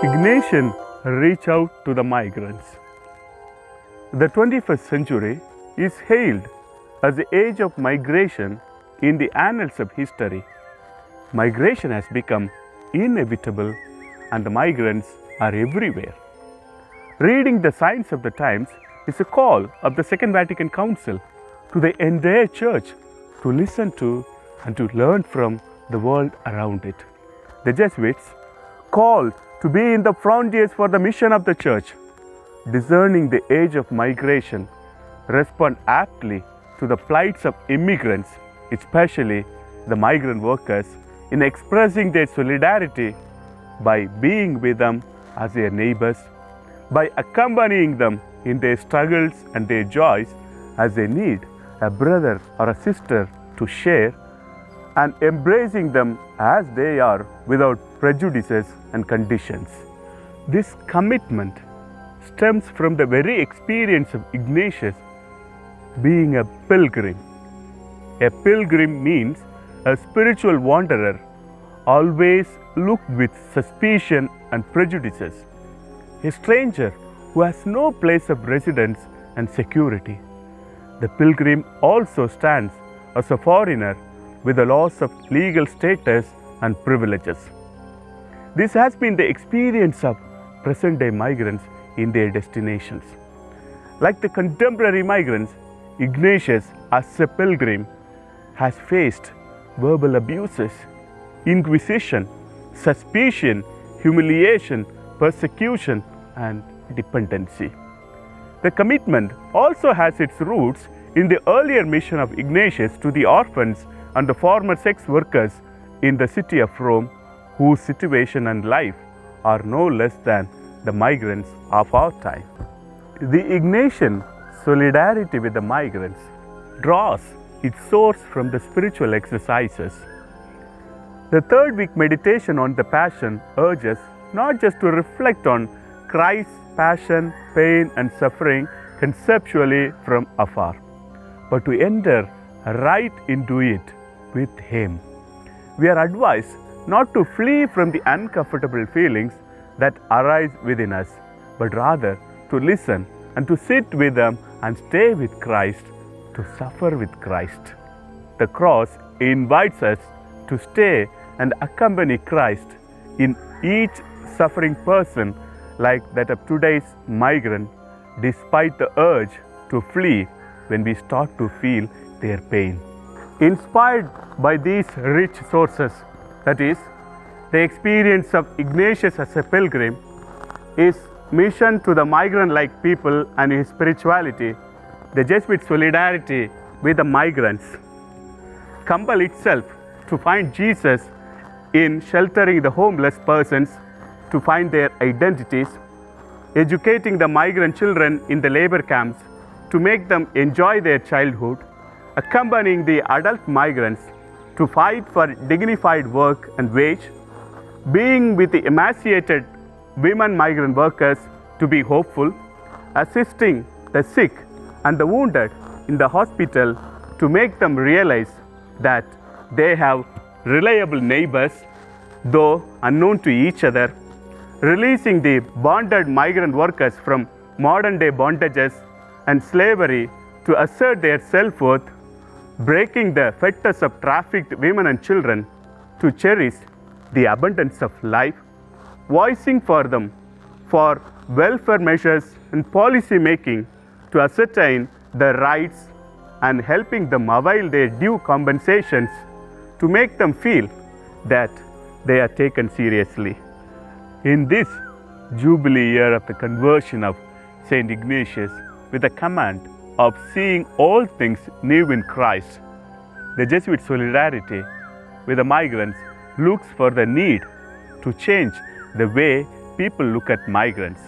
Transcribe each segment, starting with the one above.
Ignatian reach out to the migrants. The 21st century is hailed as the age of migration in the annals of history. Migration has become inevitable and the migrants are everywhere. Reading the signs of the times is a call of the Second Vatican Council to the entire Church to listen to and to learn from the world around it. The Jesuits, called to be in the frontiers for the mission of the Church, discerning the age of migration, respond aptly to the plights of immigrants, especially the migrant workers, in expressing their solidarity by being with them as their neighbors, by accompanying them in their struggles and their joys as they need a brother or a sister to share, and embracing them as they are without prejudices and conditions. This commitment stems from the very experience of Ignatius being a pilgrim. A pilgrim means a spiritual wanderer, always looked with suspicion and prejudices, a stranger who has no place of residence and security. The pilgrim also stands as a foreigner with the loss of legal status and privileges. This has been the experience of present-day migrants in their destinations. Like the contemporary migrants, Ignatius, as a pilgrim, has faced verbal abuses, inquisition, suspicion, humiliation, persecution, and dependency. The commitment also has its roots in the earlier mission of Ignatius to the orphans and the former sex workers in the city of Rome, whose situation and life are no less than the migrants of our time. The Ignatian solidarity with the migrants draws its source from the spiritual exercises. The third week meditation on the Passion urges not just to reflect on Christ's passion, pain, and suffering conceptually from afar, but to enter right into it with Him. We are advised not to flee from the uncomfortable feelings that arise within us, but rather to listen and to sit with them and stay with Christ, to suffer with Christ. The cross invites us to stay and accompany Christ in each suffering person, like that of today's migrant, despite the urge to flee when we start to feel their pain. Inspired by these rich sources, that is, the experience of Ignatius as a pilgrim, his mission to the migrant-like people, and his spirituality, the Jesuit solidarity with the migrants compel itself to find Jesus in sheltering the homeless persons, to find their identities, educating the migrant children in the labor camps to make them enjoy their childhood, accompanying the adult migrants to fight for dignified work and wage, being with the emaciated women migrant workers to be hopeful, assisting the sick and the wounded in the hospital to make them realize that they have reliable neighbors, though unknown to each other, releasing the bonded migrant workers from modern-day bondages and slavery to assert their self-worth, breaking the fetters of trafficked women and children to cherish the abundance of life, voicing for them for welfare measures and policy making to ascertain their rights, and helping them avail their due compensations to make them feel that they are taken seriously. In this Jubilee year of the conversion of Saint Ignatius, with the command of seeing all things new in Christ, the Jesuit solidarity with the migrants looks for the need to change the way people look at migrants.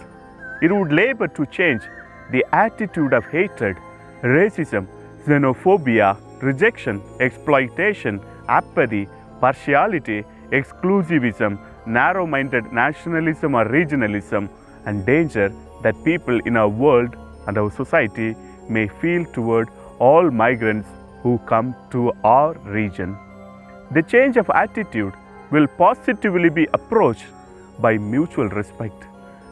It would labor to change the attitude of hatred, racism, xenophobia, rejection, exploitation, apathy, partiality, exclusivism, narrow-minded nationalism or regionalism, and danger that people in our world and our society may feel toward all migrants who come to our region. The change of attitude will positively be approached by mutual respect,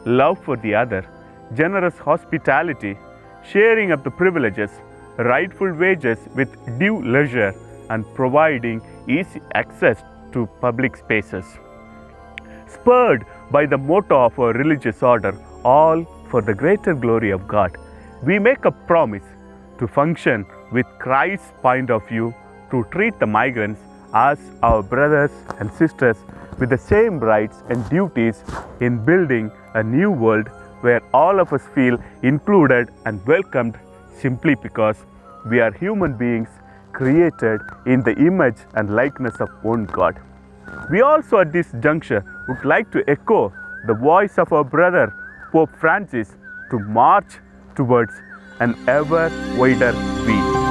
love for the other, generous hospitality, sharing of the privileges, rightful wages with due leisure, and providing easy access to public spaces. Spurred by the motto of our religious order, all for the greater glory of God, we make a promise to function with Christ's point of view, to treat the migrants as our brothers and sisters with the same rights and duties in building a new world where all of us feel included and welcomed simply because we are human beings created in the image and likeness of one God. We also at this juncture would like to echo the voice of our brother Pope Francis to march towards an ever wider we.